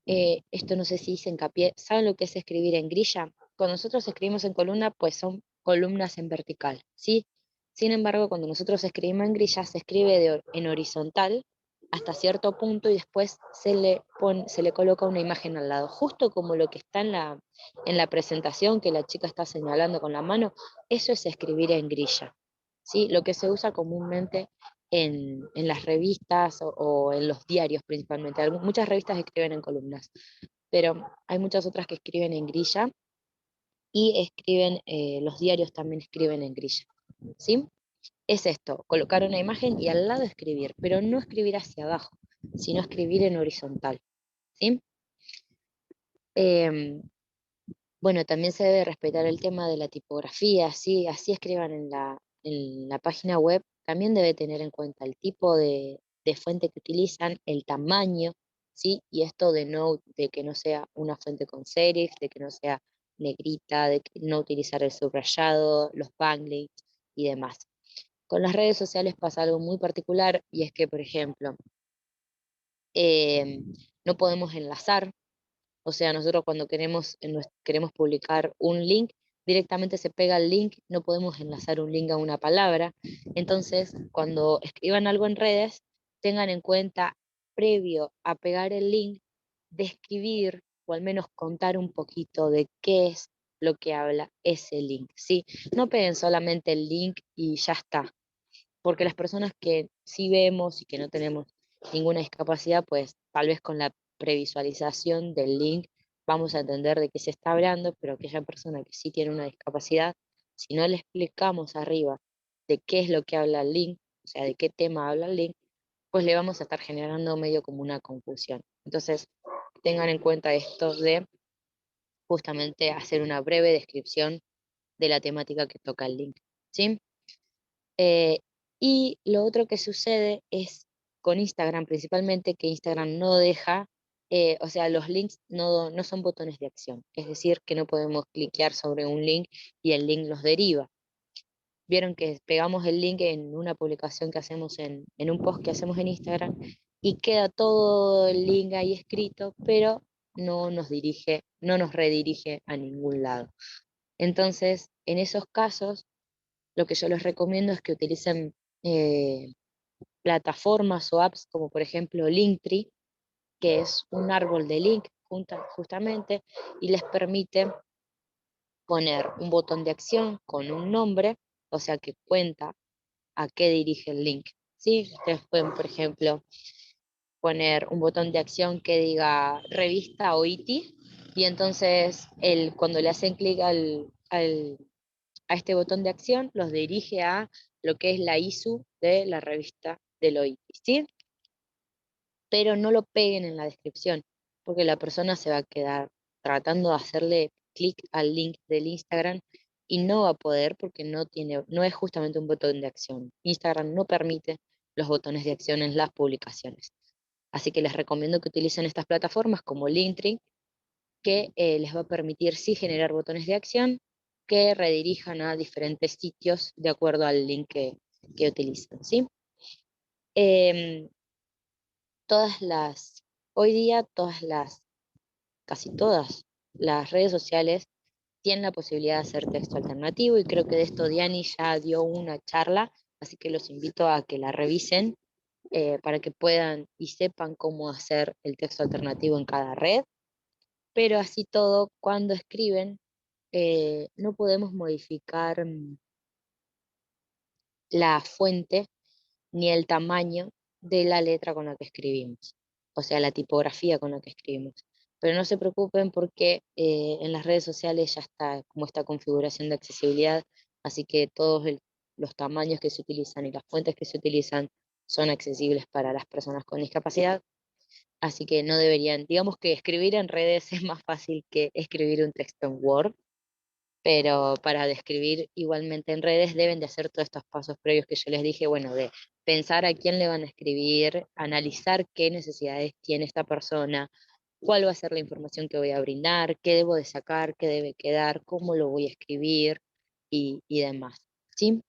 [SPEAKER 2] Esto no sé si hice hincapié. ¿Saben lo que es escribir en grilla? Cuando nosotros escribimos en columna, pues son columnas en vertical, ¿sí? Sin embargo, cuando nosotros escribimos en grilla, se escribe en horizontal hasta cierto punto y después se le coloca una imagen al lado, justo como lo que está en la presentación que la chica está señalando con la mano. Eso es escribir en grilla, ¿sí? Lo que se usa comúnmente en las revistas o en los diarios principalmente. Muchas revistas escriben en columnas, pero hay muchas otras que escriben en grilla y escriben, los diarios también escriben en grilla, ¿sí? Es esto, colocar una imagen y al lado escribir, pero no escribir hacia abajo, sino escribir en horizontal, ¿sí? Em, bueno, también se debe respetar el tema de la tipografía, ¿sí? Así escriban en la página web, también debe tener en cuenta el tipo de fuente que utilizan, el tamaño, ¿sí? Y esto de que no sea una fuente con serif, de que no sea negrita, de que no utilizar el subrayado, los backlinks y demás. Con las redes sociales pasa algo muy particular y es que, por ejemplo, no podemos enlazar. O sea, nosotros cuando queremos publicar un link, directamente se pega el link, no podemos enlazar un link a una palabra. Entonces, cuando escriban algo en redes, tengan en cuenta, previo a pegar el link, describir o al menos contar un poquito de qué es lo que habla ese link, ¿sí? No peguen solamente el link y ya está, porque las personas que sí vemos y que no tenemos ninguna discapacidad, pues tal vez con la previsualización del link vamos a entender de qué se está hablando, pero aquella persona que sí tiene una discapacidad, si no le explicamos arriba de qué es lo que habla el link, o sea, de qué tema habla el link, pues le vamos a estar generando medio como una confusión. Entonces, tengan en cuenta esto de justamente hacer una breve descripción de la temática que toca el link, ¿sí? Eh, y lo otro que sucede es con Instagram principalmente, que Instagram no deja, o sea, los links no son botones de acción, es decir, que no podemos cliquear sobre un link y el link nos deriva. Vieron que pegamos el link en una publicación que hacemos en un post que hacemos en Instagram y queda todo el link ahí escrito, pero no nos redirige a ningún lado. Entonces, en esos casos, lo que yo les recomiendo es que utilicen eh, plataformas o apps como por ejemplo Linktree, que es un árbol de link justamente, y les permite poner un botón de acción con un nombre, o sea que cuenta a qué dirige el link. ¿Sí? Ustedes pueden, por ejemplo, poner un botón de acción que diga revista o ITI, y entonces cuando le hacen clic a este botón de acción, los dirige a lo que es la ISU de la revista del OITI, ¿sí? Pero no lo peguen en la descripción, porque la persona se va a quedar tratando de hacerle clic al link del Instagram y no va a poder porque no es justamente un botón de acción. Instagram no permite los botones de acción en las publicaciones. Así que les recomiendo que utilicen estas plataformas como Linktree, que les va a permitir sí generar botones de acción que redirijan a diferentes sitios de acuerdo al link que utilizan, ¿sí? Em, hoy día casi todas las redes sociales tienen la posibilidad de hacer texto alternativo y creo que de esto Diani ya dio una charla, así que los invito a que la revisen para que puedan y sepan cómo hacer el texto alternativo en cada red. Pero así todo, cuando escriben, no podemos modificar la fuente ni el tamaño de la letra con la que escribimos, o sea, la tipografía con la que escribimos. Pero no se preocupen porque en las redes sociales ya está como esta configuración de accesibilidad, así que los tamaños que se utilizan y las fuentes que se utilizan son accesibles para las personas con discapacidad. Así que no deberían, digamos que escribir en redes es más fácil que escribir un texto en Word, pero para describir igualmente en redes deben de hacer todos estos pasos previos que yo les dije, bueno, de pensar a quién le van a escribir, analizar qué necesidades tiene esta persona, cuál va a ser la información que voy a brindar, qué debo de sacar, qué debe quedar, cómo lo voy a escribir y demás. ¿Sí?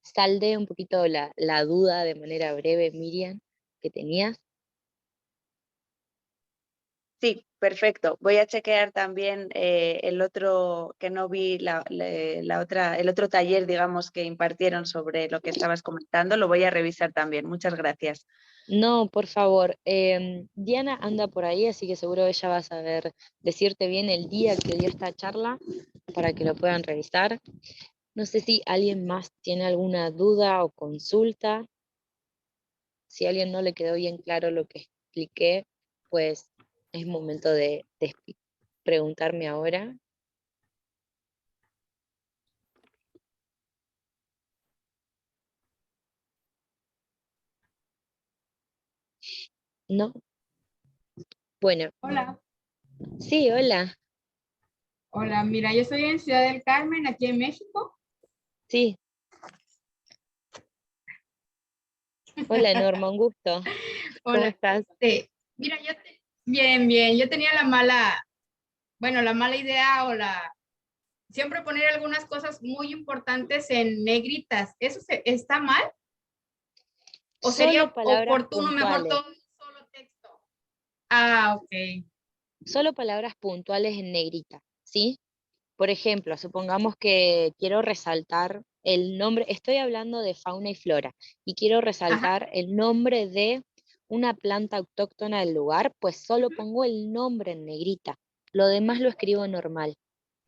[SPEAKER 2] Saldé un poquito la duda de manera breve, Miriam, que tenías.
[SPEAKER 3] Sí, perfecto. Voy a chequear también el otro, que no vi el otro taller, digamos, que impartieron sobre lo que estabas comentando. Lo voy a revisar también. Muchas gracias.
[SPEAKER 2] No, por favor. Diana anda por ahí, así que seguro ella va a saber decirte bien el día que dio esta charla para que lo puedan revisar. No sé si alguien más tiene alguna duda o consulta. Si a alguien no le quedó bien claro lo que expliqué, pues es momento de preguntarme ahora. ¿No? Bueno,
[SPEAKER 4] Hola,
[SPEAKER 2] sí, hola.
[SPEAKER 4] hola, mira, yo estoy en Ciudad del Carmen, aquí en México.
[SPEAKER 2] Sí, hola Norma, un gusto. ¿Cómo
[SPEAKER 4] Hola,
[SPEAKER 2] estás?
[SPEAKER 4] mira, bien, bien, yo tenía la mala idea siempre poner algunas cosas muy importantes en negritas. ¿Eso está mal? ¿O
[SPEAKER 2] Solo
[SPEAKER 4] sería
[SPEAKER 2] palabras
[SPEAKER 4] oportuno mejor
[SPEAKER 2] puntuales.
[SPEAKER 4] todo en un solo texto? Ah, ok.
[SPEAKER 2] Solo palabras puntuales en negrita, ¿sí? Por ejemplo, supongamos que quiero resaltar el nombre, estoy hablando de fauna y flora, y quiero
[SPEAKER 4] Ajá.
[SPEAKER 2] resaltar el nombre de una planta autóctona del lugar, pues solo pongo el nombre en negrita. Lo demás lo escribo normal,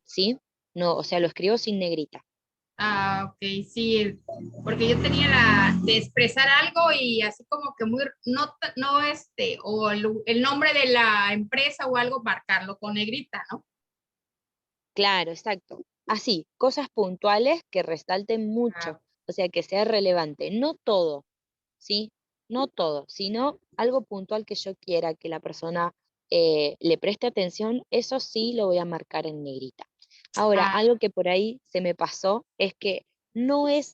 [SPEAKER 2] ¿sí? No, o sea, lo escribo sin negrita.
[SPEAKER 4] Ah, ok, sí, porque yo tenía la de expresar algo y así como que muy, no o el nombre de la empresa o algo, marcarlo con negrita, ¿no?
[SPEAKER 2] Claro, exacto. Así, cosas puntuales que resalten
[SPEAKER 4] Ah,
[SPEAKER 2] mucho, o sea, que sea relevante. No todo, ¿sí? No todo, sino algo puntual que yo quiera que la persona le preste atención, eso sí lo voy a marcar en negrita. Ahora,
[SPEAKER 4] ah,
[SPEAKER 2] algo que por ahí se me pasó es que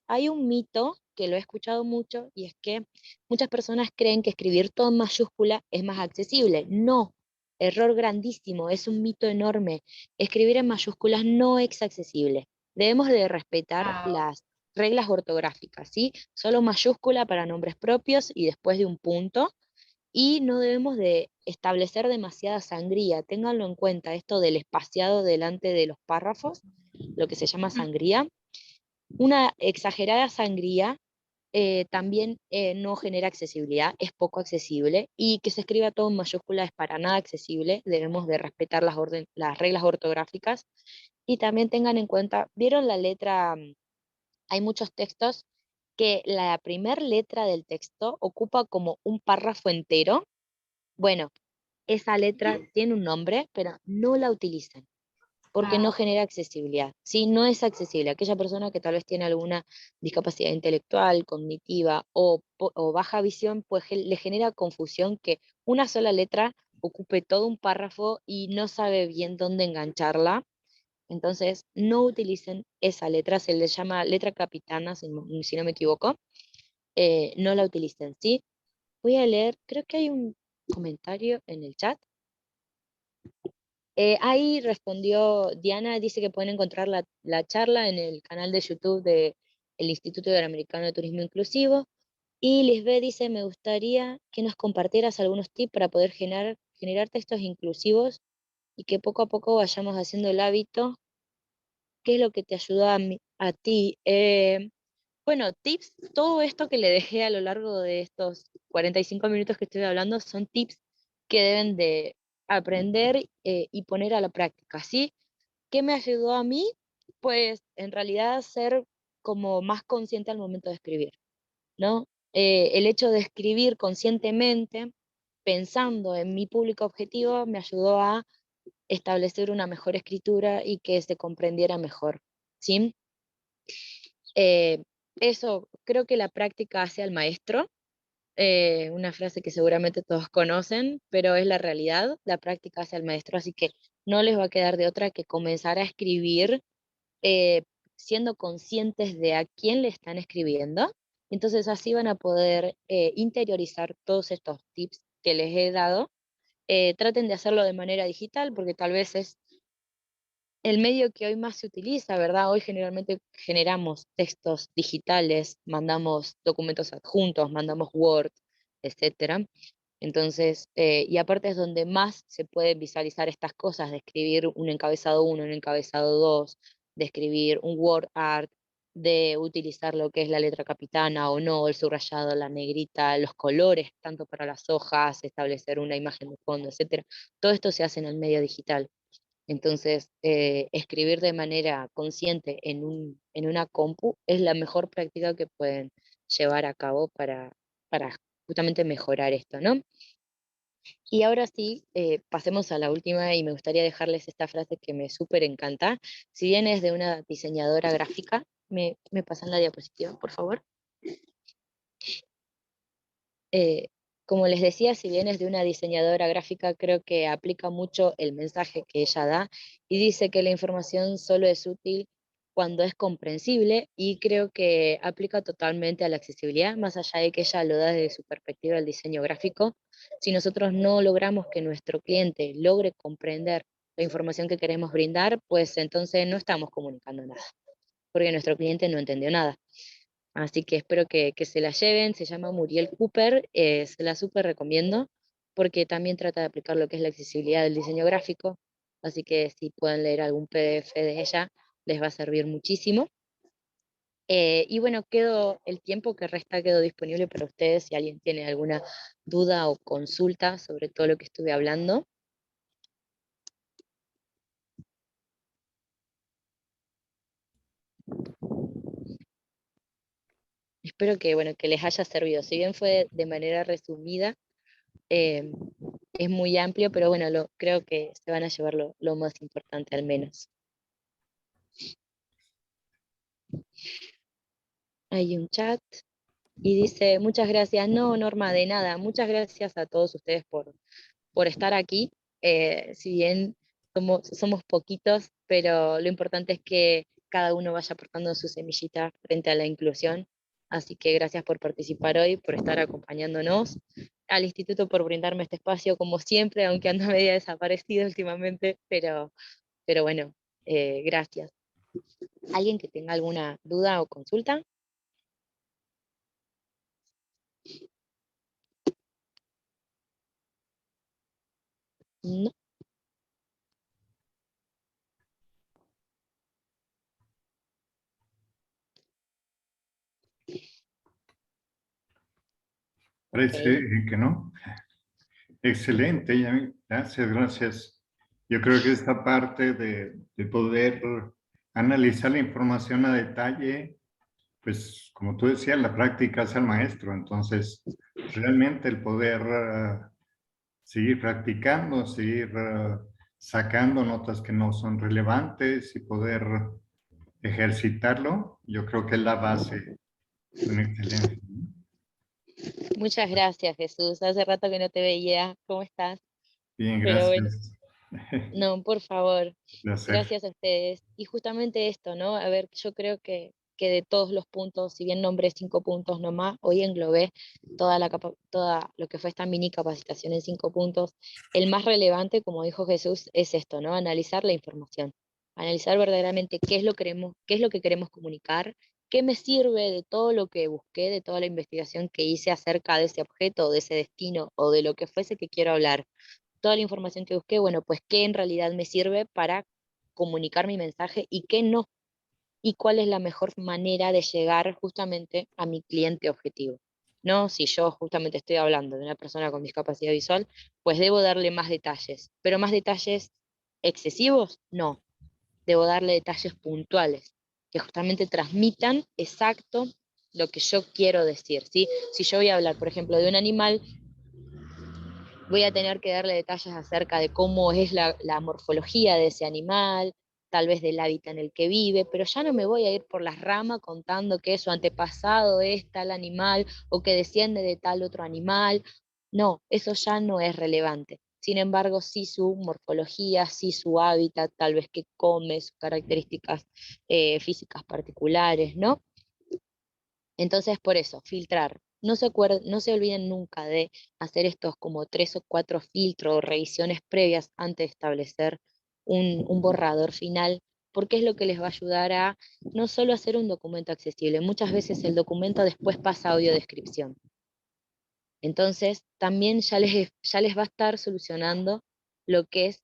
[SPEAKER 2] hay un mito que lo he escuchado mucho y es que muchas personas creen que escribir todo en mayúscula es más accesible. No, error grandísimo, es un mito enorme. Escribir en mayúsculas no es accesible. Debemos de respetar
[SPEAKER 4] ah,
[SPEAKER 2] las reglas ortográficas, ¿sí? Solo mayúscula para nombres propios y después de un punto. Y no debemos de establecer demasiada sangría. Ténganlo en cuenta, esto del espaciado delante de los párrafos, lo que se llama sangría. Una exagerada sangría también no genera accesibilidad, es poco accesible, y que se escriba todo en mayúscula es para nada accesible. Debemos de respetar las reglas ortográficas. Y también tengan en cuenta, ¿vieron la letra? Hay muchos textos que la primer letra del texto ocupa como un párrafo entero. Bueno, esa letra tiene un nombre, pero no la utilizan porque no
[SPEAKER 4] ah,
[SPEAKER 2] genera accesibilidad. ¿Sí? No es accesible. Aquella persona que tal vez tiene alguna discapacidad intelectual, cognitiva o baja visión, pues le genera confusión que una sola letra ocupe todo un párrafo y no sabe bien dónde engancharla. Entonces, no utilicen esa letra, se le llama letra capitana, si no me equivoco. No la utilicen, ¿sí? Voy a leer, creo que hay un comentario en el chat. Ahí respondió Diana, dice que pueden encontrar la charla en el canal de YouTube del Instituto Interamericano de Turismo Inclusivo. Y Lisbeth dice, me gustaría que nos compartieras algunos tips para poder generar textos inclusivos y que poco a poco vayamos haciendo el hábito. ¿Qué es lo que te ayudó a ti? Bueno, tips, todo esto que le dejé a lo largo de estos 45 minutos que estoy hablando son tips que deben de aprender y poner a la práctica, ¿sí? ¿Qué me ayudó a mí? Pues en realidad ser como más consciente al momento de escribir, ¿no? El hecho de escribir conscientemente, pensando en mi público objetivo, me ayudó a establecer una mejor escritura y que se comprendiera mejor, ¿sí? Eh, Eso, creo que la práctica hace al maestro, una frase que seguramente todos conocen, pero es la realidad, la práctica hace al maestro, así que no les va a quedar de otra que comenzar a escribir eh, siendo conscientes de a quién le están escribiendo. Entonces así van a poder interiorizar todos estos tips que les he dado. Traten de hacerlo de manera digital porque tal vez es el medio que hoy más se utiliza, ¿verdad? Hoy generalmente generamos textos digitales, mandamos documentos adjuntos, mandamos Word, etcétera. Entonces, y aparte es donde más se pueden visualizar estas cosas, de escribir un encabezado 1, un encabezado 2, de escribir un word art, de utilizar lo que es la letra capitana o no, el subrayado, la negrita, los colores, tanto para las hojas, establecer una imagen de fondo, etcétera. Todo esto se hace en el medio digital. Entonces, escribir de manera consciente en una compu es la mejor práctica que pueden llevar a cabo para justamente mejorar esto, ¿no? Y ahora sí, pasemos a la última y me gustaría dejarles esta frase que me súper encanta. Si bien es de una diseñadora gráfica, ¿me pasan la diapositiva, por favor? Eh, como les decía, si bien es de una diseñadora gráfica, creo que aplica mucho el mensaje que ella da y dice que la información solo es útil cuando es comprensible y creo que aplica totalmente a la accesibilidad, más allá de que ella lo da desde su perspectiva del diseño gráfico. Si nosotros no logramos que nuestro cliente logre comprender la información que queremos brindar, pues entonces no estamos comunicando nada, porque nuestro cliente no entendió nada. Así que espero que se la lleven, se llama Muriel Cooper, se la súper recomiendo, porque también trata de aplicar lo que es la accesibilidad del diseño gráfico, así que si pueden leer algún PDF de ella, les va a servir muchísimo. Y bueno, el tiempo que resta quedó disponible para ustedes si alguien tiene alguna duda o consulta sobre todo lo que estuve hablando. Espero que, bueno, que les haya servido. Si bien fue de manera resumida, eh, es muy amplio, pero bueno, creo que se van a llevar lo más importante al menos. Hay un chat y dice, muchas gracias. No, Norma, de nada. Muchas gracias a todos ustedes por estar aquí. Si bien somos poquitos, pero lo importante es que cada uno vaya aportando su semillita frente a la inclusión. Así que gracias por participar hoy, por estar acompañándonos. Al instituto por brindarme este espacio, como siempre, aunque ando media desaparecido últimamente, pero bueno, gracias. ¿Alguien que tenga alguna duda o consulta? No.
[SPEAKER 5] Parece
[SPEAKER 2] Ok.
[SPEAKER 5] que no. Excelente, Yami. Gracias, gracias. Yo creo que esta parte de poder analizar la información a detalle, pues como tú decías, la práctica es el maestro. Entonces, realmente el poder seguir practicando, seguir sacando notas que no son relevantes y poder ejercitarlo, yo creo que es la base de una excelencia.
[SPEAKER 2] Muchas gracias, Jesús. Hace rato que no te veía. ¿Cómo estás?
[SPEAKER 5] Bien,
[SPEAKER 2] Pero bueno,
[SPEAKER 5] gracias.
[SPEAKER 2] no, por favor.
[SPEAKER 5] Placer.
[SPEAKER 2] Gracias a ustedes. Y justamente esto, ¿no? A ver, yo creo que de todos los puntos, si bien nombré 5 puntos nomás, hoy englobé toda lo que fue esta mini capacitación en 5 puntos. El más relevante, como dijo Jesús, es esto, ¿no? Analizar la información. Analizar verdaderamente qué es lo que queremos comunicar, qué me sirve de todo lo que busqué, de toda la investigación que hice acerca de ese objeto, o de ese destino, o de lo que fuese que quiero hablar. Toda la información que busqué, bueno, pues qué en realidad me sirve para comunicar mi mensaje y qué no, y cuál es la mejor manera de llegar justamente a mi cliente objetivo. No, si yo justamente estoy hablando de una persona con discapacidad visual, pues debo darle más detalles, pero más detalles excesivos, no, debo darle detalles puntuales, que justamente transmitan exacto lo que yo quiero decir, ¿sí? Si yo voy a hablar, por ejemplo, de un animal, voy a tener que darle detalles acerca de cómo es la morfología de ese animal, tal vez del hábitat en el que vive, pero ya no me voy a ir por las ramas contando que su antepasado es tal animal o que desciende de tal otro animal. No, eso ya no es relevante. Sin embargo, sí su morfología, sí su hábitat, tal vez que come, sus características físicas particulares, ¿no? Entonces, por eso, filtrar. No se olviden nunca de hacer estos como 3 o 4 filtros o revisiones previas antes de establecer un borrador final, porque es lo que les va a ayudar a no solo hacer un documento accesible, muchas veces el documento después pasa a audiodescripción. Entonces, también ya les va a estar solucionando lo que es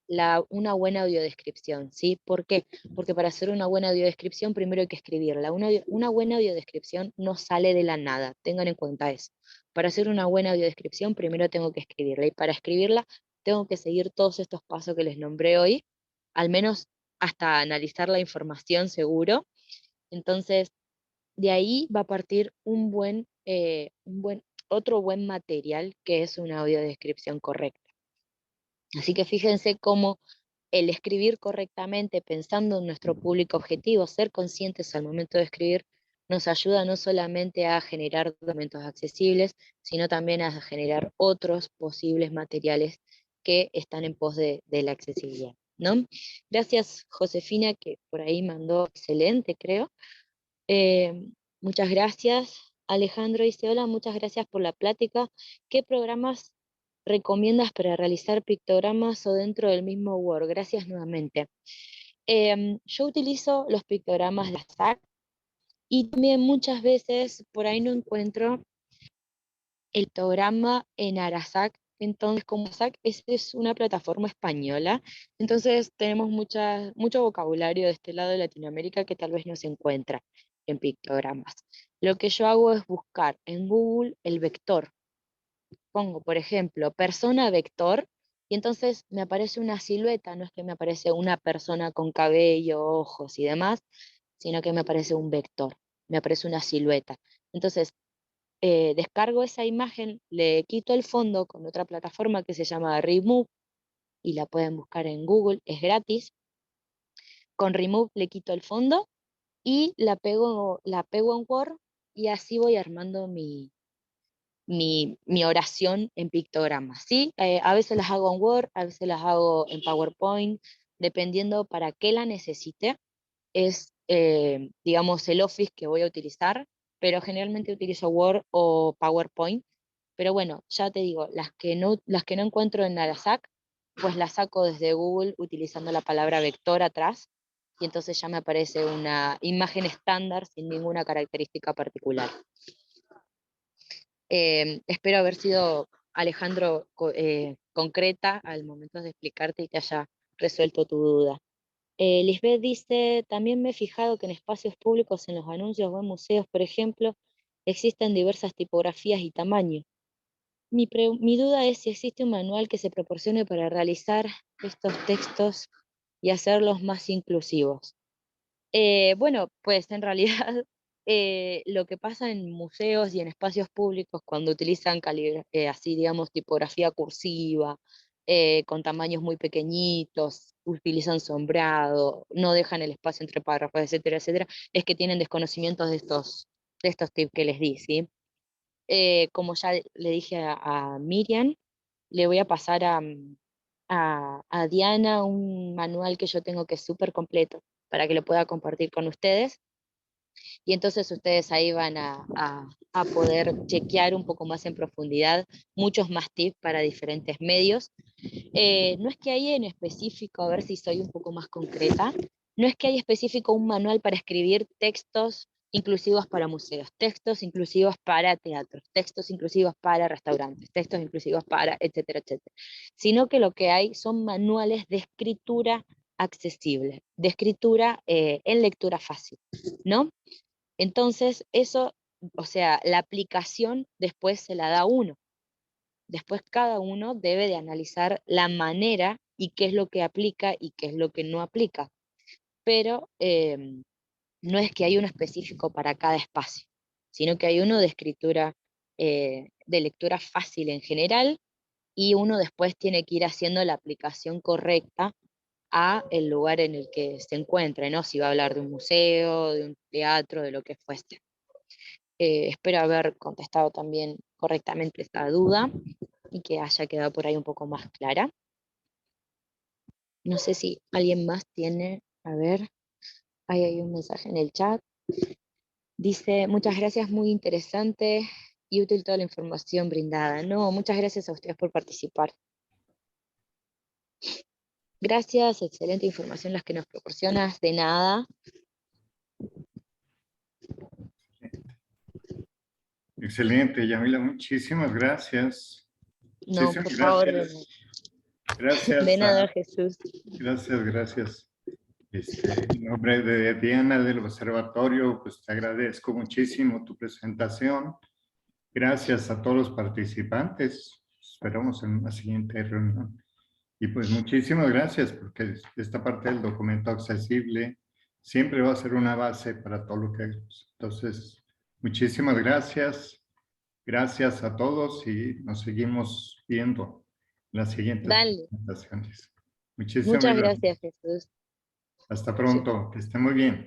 [SPEAKER 2] una buena audiodescripción, ¿sí? ¿Por qué? Porque para hacer una buena audiodescripción primero hay que escribirla. Una buena audiodescripción no sale de la nada, tengan en cuenta eso. Para hacer una buena audiodescripción primero tengo que escribirla, y para escribirla tengo que seguir todos estos pasos que les nombré hoy, al menos hasta analizar la información seguro. Entonces, de ahí va a partir otro buen material, que es una audiodescripción correcta. Así que fíjense cómo el escribir correctamente, pensando en nuestro público objetivo, ser conscientes al momento de escribir, nos ayuda no solamente a generar documentos accesibles, sino también a generar otros posibles materiales que están en pos de la accesibilidad, ¿no? Gracias, Josefina, que por ahí mandó excelente, creo. Muchas gracias. Alejandro dice, hola, muchas gracias por la plática. ¿Qué programas recomiendas para realizar pictogramas o dentro del mismo Word? Gracias nuevamente. Yo utilizo los pictogramas de Arasac y también muchas veces por ahí no encuentro el pictograma en Arasac. Entonces, como Arasac es una plataforma española, entonces tenemos mucho vocabulario de este lado de Latinoamérica que tal vez no se encuentra en pictogramas. Lo que yo hago es buscar en Google el vector. Pongo, por ejemplo, persona vector, y entonces me aparece una silueta, no es que me aparece una persona con cabello, ojos y demás, sino que me aparece un vector, me aparece una silueta. Entonces, descargo esa imagen, le quito el fondo con otra plataforma que se llama Remove, y la pueden buscar en Google, es gratis. Con Remove le quito el fondo y la pego en Word, y así voy armando mi oración en pictogramas, ¿sí? A veces las hago en Word, a veces las hago en PowerPoint, dependiendo para qué la necesite. Es, digamos, el Office que voy a utilizar, pero generalmente utilizo Word o PowerPoint. Pero bueno, ya te digo, las que no encuentro en Arasac, pues las saco desde Google utilizando la palabra vector atrás, y entonces ya me aparece una imagen estándar sin ninguna característica particular. Espero haber sido, Alejandro, concreta al momento de explicarte y te haya resuelto tu duda. Lisbeth dice, también me he fijado que en espacios públicos, en los anuncios o en museos, por ejemplo, existen diversas tipografías y tamaños. Mi duda es si existe un manual que se proporcione para realizar estos textos y hacerlos más inclusivos. Bueno, pues en realidad lo que pasa en museos y en espacios públicos cuando utilizan así, digamos, tipografía cursiva, con tamaños muy pequeñitos, utilizan sombreado, no dejan el espacio entre párrafos, etcétera, etcétera, es que tienen desconocimientos de estos tips que les di, ¿sí? Como ya le dije a Miriam, le voy a pasar a Diana un manual que yo tengo que es súper completo para que lo pueda compartir con ustedes. Y entonces ustedes ahí van a poder chequear un poco más en profundidad muchos más tips para diferentes medios. No es que hay en específico, a ver si soy un poco más concreta, no es que hay específico un manual para escribir textos inclusivos para museos, textos inclusivos para teatros, textos inclusivos para restaurantes, textos inclusivos para etcétera, etcétera, sino que lo que hay son manuales de escritura accesible, de escritura en lectura fácil, ¿no? Entonces, eso, o sea, la aplicación después se la da uno. Después cada uno debe de analizar la manera y qué es lo que aplica y qué es lo que no aplica. Pero no es que hay uno específico para cada espacio, sino que hay uno de escritura, de lectura fácil en general, y uno después tiene que ir haciendo la aplicación correcta a el lugar en el que se encuentre, ¿no? Si va a hablar de un museo, de un teatro, de lo que fuese. Espero haber contestado también correctamente esta duda y que haya quedado por ahí un poco más clara. No sé si alguien más tiene, a ver, ahí hay un mensaje en el chat. Dice, muchas gracias, muy interesante y útil toda la información brindada. No, muchas gracias a ustedes por participar. Gracias, excelente información las que nos proporcionas, de nada.
[SPEAKER 5] Excelente, Yamila, muchísimas gracias.
[SPEAKER 2] No,
[SPEAKER 5] Muchísimas
[SPEAKER 2] por favor,
[SPEAKER 5] gracias. Gracias.
[SPEAKER 2] de nada, Jesús.
[SPEAKER 5] Gracias. En nombre de Diana del Observatorio, pues te agradezco muchísimo tu presentación. Gracias a todos los participantes. Esperamos en una siguiente reunión. Y pues muchísimas gracias porque esta parte del documento accesible siempre va a ser una base para todo lo que hagamos. Entonces, muchísimas gracias. Gracias a todos y nos seguimos viendo en las siguientes
[SPEAKER 2] Dale.
[SPEAKER 5] presentaciones. Muchísimas
[SPEAKER 2] Muchas gracias, Jesús.
[SPEAKER 5] Hasta pronto. Que esté muy bien.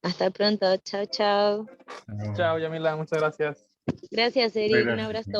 [SPEAKER 2] Hasta pronto. Chao, chao.
[SPEAKER 5] Chao.
[SPEAKER 6] Chao, Yamila, muchas gracias.
[SPEAKER 2] Gracias, Eric. Un
[SPEAKER 5] Gracias.
[SPEAKER 2] abrazo.